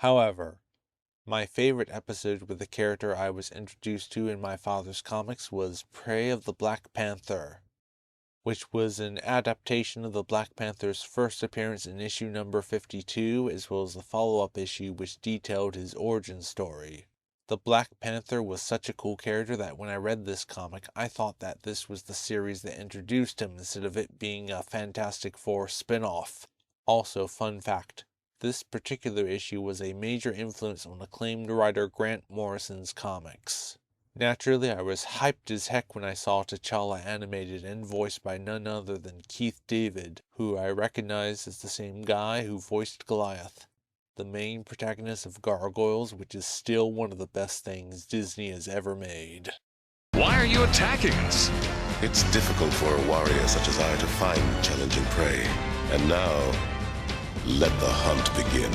However, my favorite episode with the character I was introduced to in my father's comics was Prey of the Black Panther, which was an adaptation of the Black Panther's first appearance in issue number 52, as well as the follow-up issue which detailed his origin story. The Black Panther was such a cool character that when I read this comic, I thought that this was the series that introduced him instead of it being a Fantastic Four spin-off. Also, fun fact, this particular issue was a major influence on acclaimed writer Grant Morrison's comics. Naturally, I was hyped as heck when I saw T'Challa animated and voiced by none other than Keith David, who I recognized as the same guy who voiced Goliath, the main protagonist of Gargoyles, which is still one of the best things Disney has ever made. Why are you attacking us? It's difficult for a warrior such as I to find challenging prey. And now, let the hunt begin.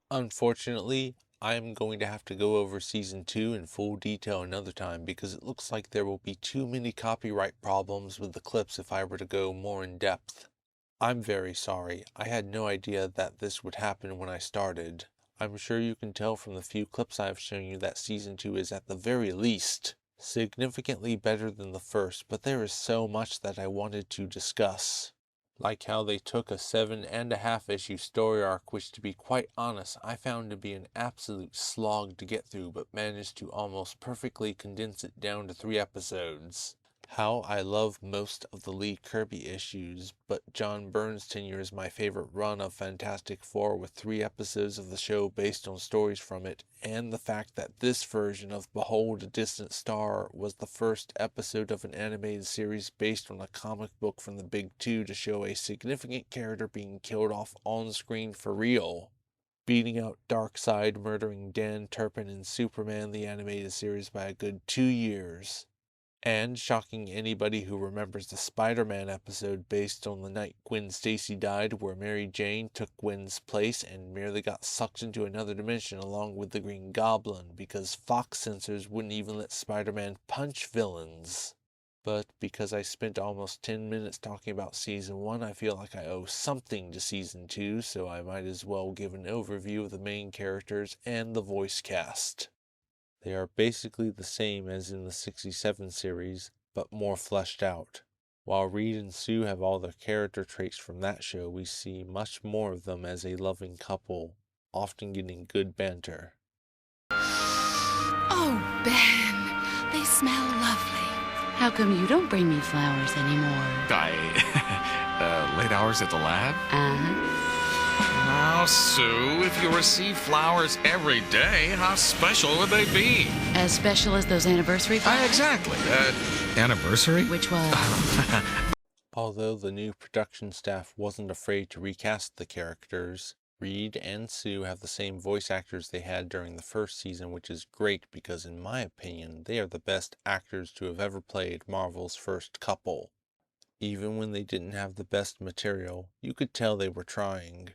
Unfortunately, I am going to have to go over Season 2 in full detail another time because it looks like there will be too many copyright problems with the clips if I were to go more in depth. I'm very sorry. I had no idea that this would happen when I started. I'm sure you can tell from the few clips I've shown you that Season 2 is at the very least significantly better than the first, but there is so much that I wanted to discuss. Like how they took a 7.5 issue story arc, which to be quite honest, I found to be an absolute slog to get through, but managed to almost perfectly condense it down to 3 episodes. How I love most of the Lee Kirby issues, but John Byrne's tenure is my favorite run of Fantastic Four with 3 episodes of the show based on stories from it, and the fact that this version of Behold a Distant Star was the first episode of an animated series based on a comic book from the Big Two to show a significant character being killed off on screen for real, beating out Darkseid, murdering Dan Turpin in Superman the Animated Series by a good 2 years. And shocking anybody who remembers the Spider-Man episode based on the night Gwen Stacy died, where Mary Jane took Gwen's place and merely got sucked into another dimension along with the Green Goblin because Fox censors wouldn't even let Spider-Man punch villains. But because I spent almost 10 minutes talking about Season 1, I feel like I owe something to Season 2, so I might as well give an overview of the main characters and the voice cast. They are basically the same as in the 67 series, but more fleshed out. While Reed and Sue have all their character traits from that show, we see much more of them as a loving couple, often getting good banter. Oh, Ben, they smell lovely. How come you don't bring me flowers anymore? Late hours at the lab? Uh-huh. Now, Sue, if you receive flowers every day, how special would they be? As special as those anniversary flowers? Exactly. Anniversary? Which was? Although the new production staff wasn't afraid to recast the characters, Reed and Sue have the same voice actors they had during the first season, which is great because in my opinion, they are the best actors to have ever played Marvel's first couple. Even when they didn't have the best material, you could tell they were trying.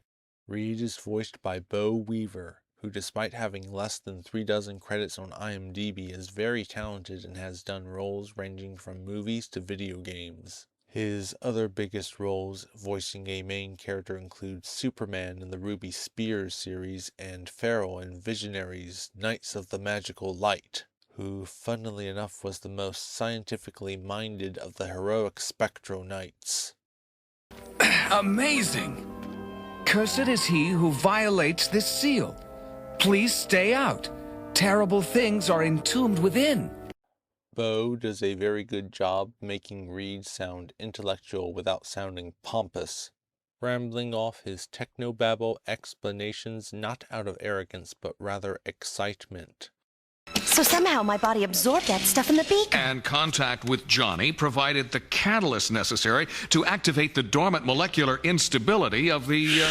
Reed is voiced by Bo Weaver, who despite having less than 36 credits on IMDb is very talented and has done roles ranging from movies to video games. His other biggest roles voicing a main character include Superman in the Ruby Spears series and Farrell in Visionaries, Knights of the Magical Light, who, funnily enough, was the most scientifically minded of the heroic Spectro Knights. Amazing! Cursed is he who violates this seal. Please stay out. Terrible things are entombed within. Bo does a very good job making Reed sound intellectual without sounding pompous, rambling off his technobabble explanations not out of arrogance but rather excitement. So somehow my body absorbed that stuff in the beaker. And contact with Johnny provided the catalyst necessary to activate the dormant molecular instability of the,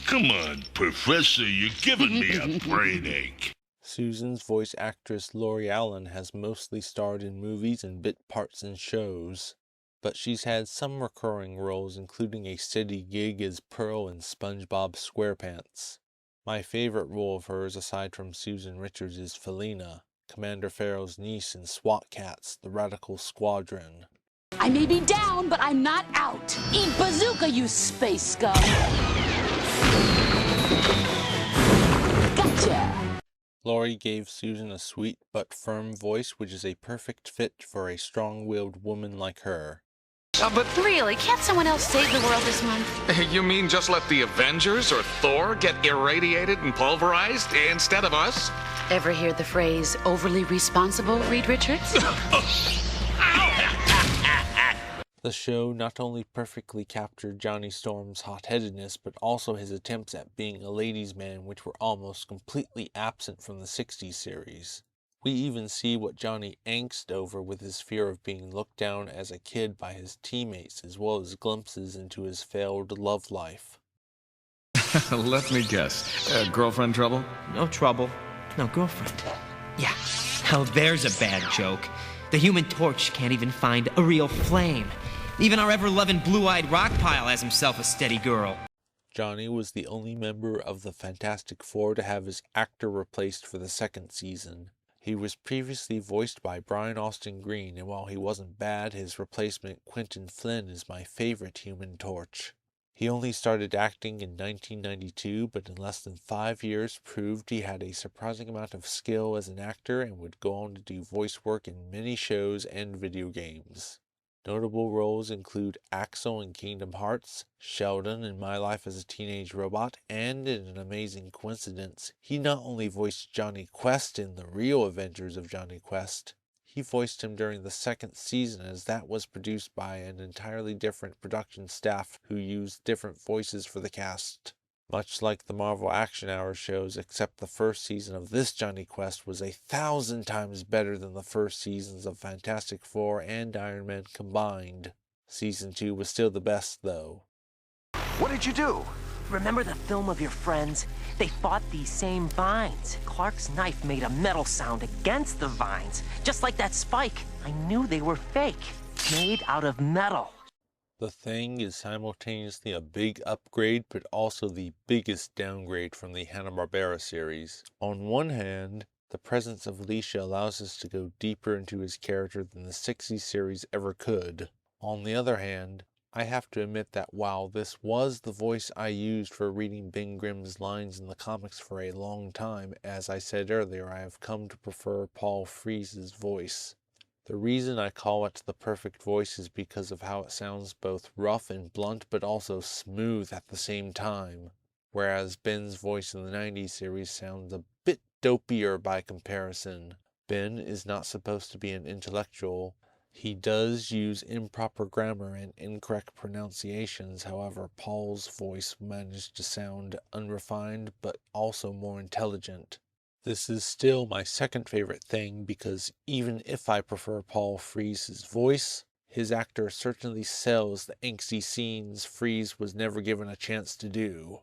Come on, Professor, you're giving me a brain ache. Susan's voice actress Lori Allen has mostly starred in movies and bit parts in shows, but she's had some recurring roles including a steady gig as Pearl in SpongeBob SquarePants. My favorite role of hers, aside from Susan Richards, is Felina, Commander Farrell's niece in SWAT Cats, the Radical Squadron. I may be down, but I'm not out. Eat bazooka, you space scum. Got Laurie gave Susan a sweet but firm voice, which is a perfect fit for a strong-willed woman like her. But Really, can't someone else save the world this month? you mean just let the Avengers or Thor get irradiated and pulverized instead of us? Ever hear the phrase overly responsible, Reed Richards? The show not only perfectly captured Johnny Storm's hot-headedness, but also his attempts at being a ladies' man, which were almost completely absent from the 60s series. We even see what Johnny angst over with his fear of being looked down as a kid by his teammates, as well as glimpses into his failed love life. Let me guess. Girlfriend trouble? No trouble. No girlfriend. Yeah. Now there's a bad joke. The Human Torch can't even find a real flame. Even our ever-loving blue-eyed rock pile has himself a steady girl. Johnny was the only member of the Fantastic Four to have his actor replaced for the second season. He was previously voiced by Brian Austin Green, and while he wasn't bad, his replacement Quentin Flynn is my favorite Human Torch. He only started acting in 1992, but in less than 5 years proved he had a surprising amount of skill as an actor and would go on to do voice work in many shows and video games. Notable roles include Axel in Kingdom Hearts, Sheldon in My Life as a Teenage Robot, and in an amazing coincidence, he not only voiced Johnny Quest in the real Adventures of Johnny Quest, he voiced him during the second season, as that was produced by an entirely different production staff who used different voices for the cast. Much like the Marvel Action Hour shows, except the first season of this Johnny Quest was 1,000 times better than the first seasons of Fantastic Four and Iron Man combined. Season 2 was still the best, though. What did you do? Remember the film of your friends? They fought these same vines. Clark's knife made a metal sound against the vines, just like that spike. I knew they were fake, made out of metal. The Thing is simultaneously a big upgrade, but also the biggest downgrade from the Hanna-Barbera series. On one hand, the presence of Alicia allows us to go deeper into his character than the 60s series ever could. On the other hand, I have to admit that while this was the voice I used for reading Ben Grimm's lines in the comics for a long time, as I said earlier, I have come to prefer Paul Frees's voice. The reason I call it the perfect voice is because of how it sounds both rough and blunt, but also smooth at the same time. Whereas Ben's voice in the 90s series sounds a bit dopier by comparison. Ben is not supposed to be an intellectual. He does use improper grammar and incorrect pronunciations, however, Paul's voice managed to sound unrefined, but also more intelligent. This is still my second favorite thing because even if I prefer Paul Frees's voice, his actor certainly sells the angsty scenes Frees was never given a chance to do.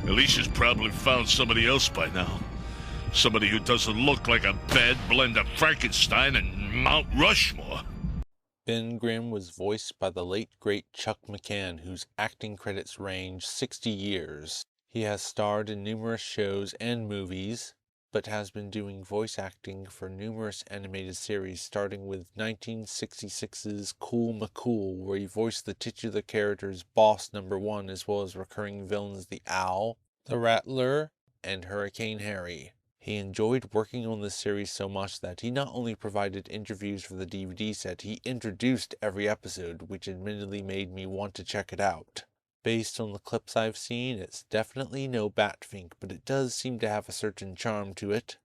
Alicia's probably found somebody else by now. Somebody who doesn't look like a bad blend of Frankenstein and Mount Rushmore. Ben Grimm was voiced by the late great Chuck McCann, whose acting credits range 60 years. He has starred in numerous shows and movies, but has been doing voice acting for numerous animated series, starting with 1966's Cool McCool, where he voiced the titular character's Boss Number 1, as well as recurring villains the Owl, the Rattler, and Hurricane Harry. He enjoyed working on this series so much that he not only provided interviews for the DVD set, he introduced every episode, which admittedly made me want to check it out. Based on the clips I've seen, it's definitely no Batfink, but it does seem to have a certain charm to it.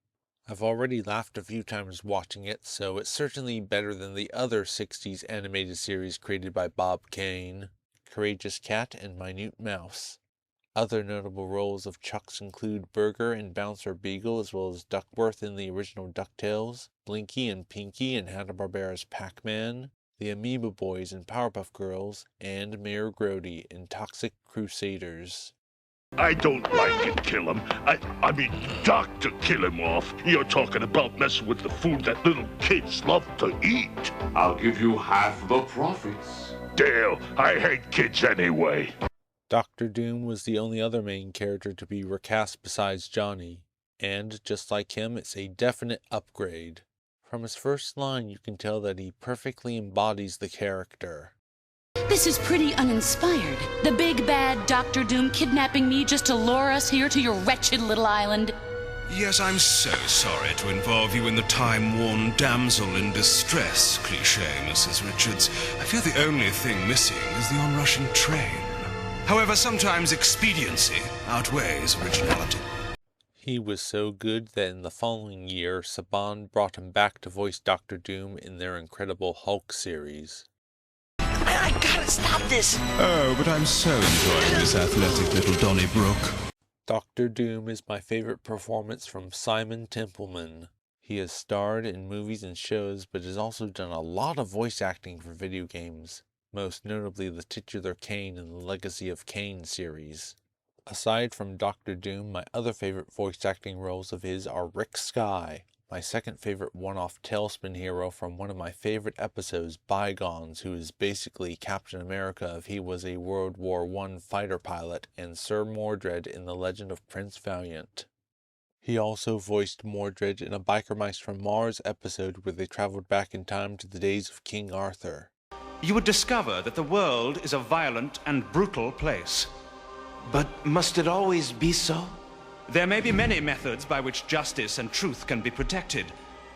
I've already laughed a few times watching it, so it's certainly better than the other 60s animated series created by Bob Kane, Courageous Cat and Minute Mouse. Other notable roles of Chuck's include Burger and Bouncer Beagle, as well as Duckworth in the original DuckTales, Blinky and Pinky in Hanna-Barbera's Pac-Man, the Amoeba Boys in Powerpuff Girls, and Mayor Grody in Toxic Crusaders. I don't like it, kill him. I mean, Dr. Kill him off. You're talking about messing with the food that little kids love to eat. I'll give you half the profits. Dale, I hate kids anyway. Dr. Doom was the only other main character to be recast besides Johnny, and just like him, it's a definite upgrade. From his first line, you can tell that he perfectly embodies the character. This is pretty uninspired. The big bad Dr. Doom kidnapping me just to lure us here to your wretched little island. Yes, I'm so sorry to involve you in the time-worn damsel in distress cliché, Mrs. Richards. I fear the only thing missing is the onrushing train. However, sometimes expediency outweighs originality. He was so good that in the following year, Saban brought him back to voice Doctor Doom in their Incredible Hulk series. I gotta stop this! Oh, but I'm so enjoying this athletic little Donnybrook. Doctor Doom is my favorite performance from Simon Templeman. He has starred in movies and shows, but has also done a lot of voice acting for video games, most notably the titular Kane in the Legacy of Kane series. Aside from Doctor Doom, my other favorite voice acting roles of his are Rick Sky, my second favorite one-off Tailspin hero from one of my favorite episodes, Bygones, who is basically Captain America if he was a World War I fighter pilot, and Sir Mordred in The Legend of Prince Valiant. He also voiced Mordred in a Biker Mice from Mars episode where they traveled back in time to the days of King Arthur. You would discover that the world is a violent and brutal place. But must it always be so? There may be many methods by which justice and truth can be protected,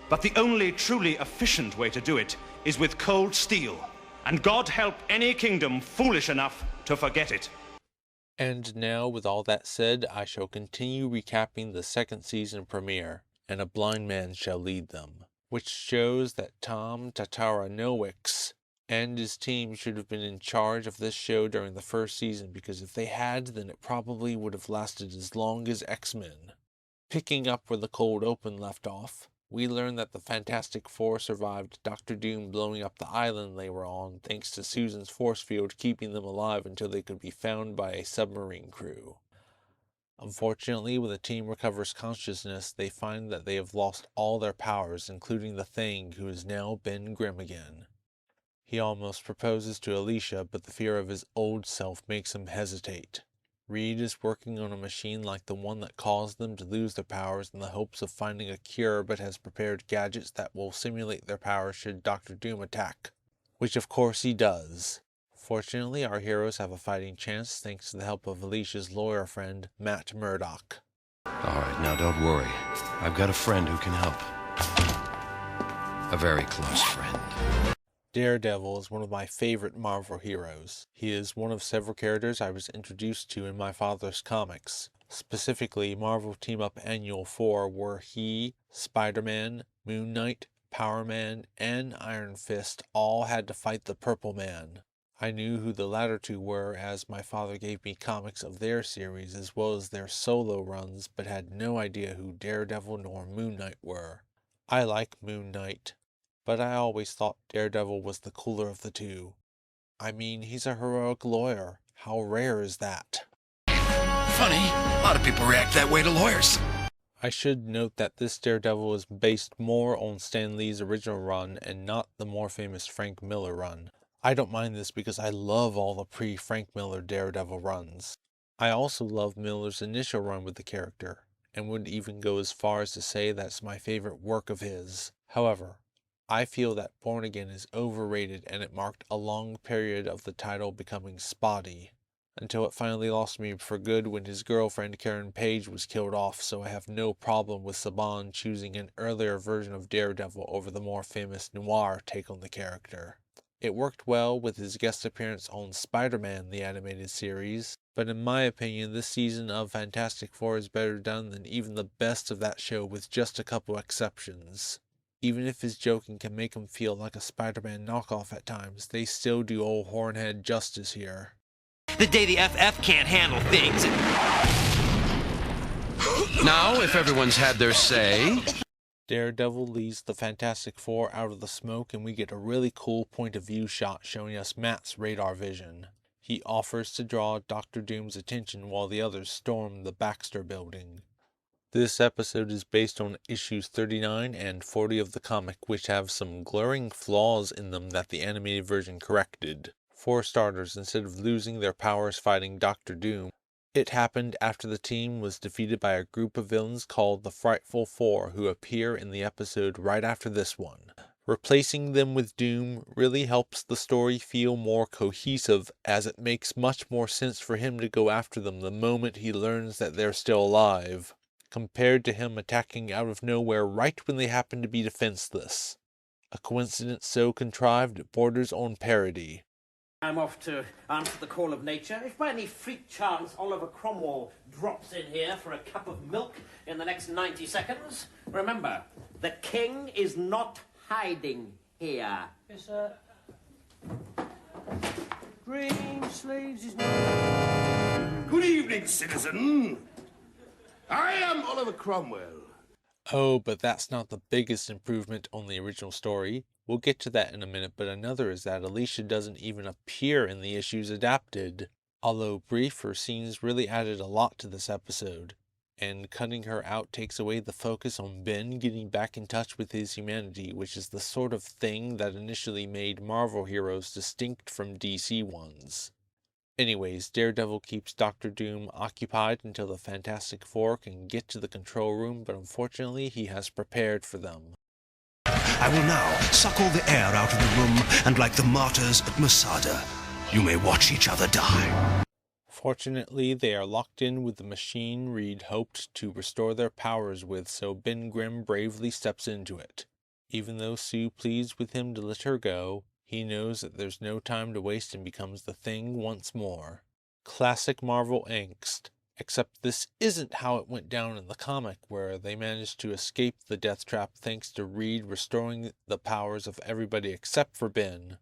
but the only truly efficient way to do it is with cold steel. And God help any kingdom foolish enough to forget it. And now, with all that said, I shall continue recapping the second season premiere, And a Blind Man Shall Lead Them, which shows that Tom Tataranowicz and his team should have been in charge of this show during the first season, because if they had, then it probably would have lasted as long as X-Men. Picking up where the cold open left off, we learn that the Fantastic Four survived Doctor Doom blowing up the island they were on thanks to Susan's force field keeping them alive until they could be found by a submarine crew. Unfortunately, when the team recovers consciousness, they find that they have lost all their powers, including the Thing, who is now Ben Grimm again. He almost proposes to Alicia, but the fear of his old self makes him hesitate. Reed is working on a machine like the one that caused them to lose their powers in the hopes of finding a cure, but has prepared gadgets that will simulate their powers should Doctor Doom attack, which of course he does. Fortunately, our heroes have a fighting chance thanks to the help of Alicia's lawyer friend, Matt Murdock. Alright, now don't worry. I've got a friend who can help. A very close friend. Daredevil is one of my favorite Marvel heroes. He is one of several characters I was introduced to in my father's comics. Specifically, Marvel Team Up Annual 4, where he, Spider-Man, Moon Knight, Power Man, and Iron Fist all had to fight the Purple Man. I knew who the latter two were as my father gave me comics of their series as well as their solo runs, but had no idea who Daredevil nor Moon Knight were. I like Moon Knight, but I always thought Daredevil was the cooler of the two. I mean, he's a heroic lawyer. How rare is that? Funny, a lot of people react that way to lawyers. I should note that this Daredevil is based more on Stan Lee's original run and not the more famous Frank Miller run. I don't mind this because I love all the pre-Frank Miller Daredevil runs. I also love Miller's initial run with the character, and would even go as far as to say that's my favorite work of his. However, I feel that Born Again is overrated and it marked a long period of the title becoming spotty, until it finally lost me for good when his girlfriend Karen Page was killed off, so I have no problem with Saban choosing an earlier version of Daredevil over the more famous noir take on the character. It worked well with his guest appearance on Spider-Man the Animated Series, but in my opinion this season of Fantastic Four is better done than even the best of that show with just a couple exceptions. Even if his joking can make him feel like a Spider-Man knockoff at times, they still do old Hornhead justice here. The day the FF can't handle things. Now, if everyone's had their say... Daredevil leads the Fantastic Four out of the smoke and we get a really cool point of view shot showing us Matt's radar vision. He offers to draw Doctor Doom's attention while the others storm the Baxter building. This episode is based on issues 39 and 40 of the comic, which have some glaring flaws in them that the animated version corrected. For starters, instead of losing their powers fighting Doctor Doom, it happened after the team was defeated by a group of villains called the Frightful Four, who appear in the episode right after this one. Replacing them with Doom really helps the story feel more cohesive, as it makes much more sense for him to go after them the moment he learns that they're still alive. compared to him attacking out of nowhere right when they happen to be defenseless. A coincidence so contrived it borders on parody. I'm off to answer the call of nature. If by any freak chance Oliver Cromwell drops in here for a cup of milk in the next 90 seconds, remember, the king is not hiding here. Yes, sir. Green sleeves is not... Good evening, citizen. I am Oliver Cromwell. Oh, but that's not the biggest improvement on the original story. We'll get to that in a minute, but another is that Alicia doesn't even appear in the issues adapted. Although brief, her scenes really added a lot to this episode, and cutting her out takes away the focus on Ben getting back in touch with his humanity, which is the sort of thing that initially made Marvel heroes distinct from DC ones. Anyways, Daredevil keeps Dr. Doom occupied until the Fantastic Four can get to the control room, but unfortunately he has prepared for them. I will now suck all the air out of the room, and like the martyrs at Masada, you may watch each other die. Fortunately, they are locked in with the machine Reed hoped to restore their powers with, so Ben Grimm bravely steps into it. Even though Sue pleads with him to let her go, he knows that there's no time to waste and becomes the Thing once more. Classic Marvel angst, except this isn't how it went down in the comic, where they managed to escape the death trap thanks to Reed restoring the powers of everybody except for Ben.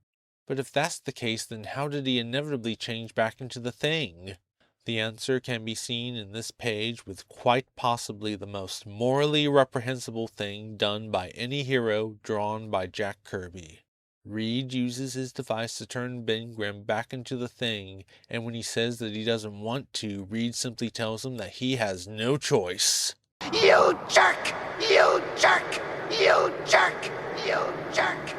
But if that's the case, then how did he inevitably change back into the Thing? The answer can be seen in this page with quite possibly the most morally reprehensible thing done by any hero drawn by Jack Kirby. Reed uses his device to turn Ben Grimm back into the Thing, and when he says that he doesn't want to, Reed simply tells him that he has no choice. You jerk! You jerk! You jerk! You jerk!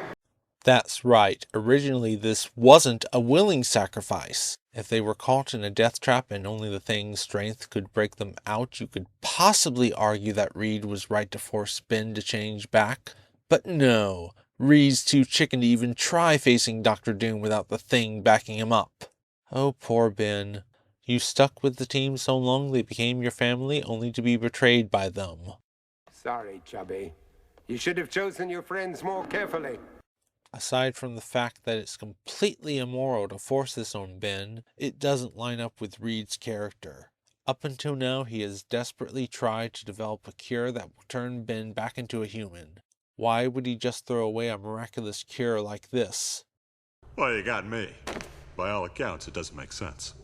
That's right, originally this wasn't a willing sacrifice. If they were caught in a death trap and only the Thing's strength could break them out, you could possibly argue that Reed was right to force Ben to change back. But no, Reed's too chicken to even try facing Dr. Doom without the Thing backing him up. Oh, poor Ben. You stuck with the team so long they became your family, only to be betrayed by them. Sorry, Chubby. You should have chosen your friends more carefully. Aside from the fact that it's completely immoral to force this on Ben, it doesn't line up with Reed's character. Up until now, he has desperately tried to develop a cure that will turn Ben back into a human. Why would he just throw away a miraculous cure like this? Well, you got me. By all accounts, it doesn't make sense.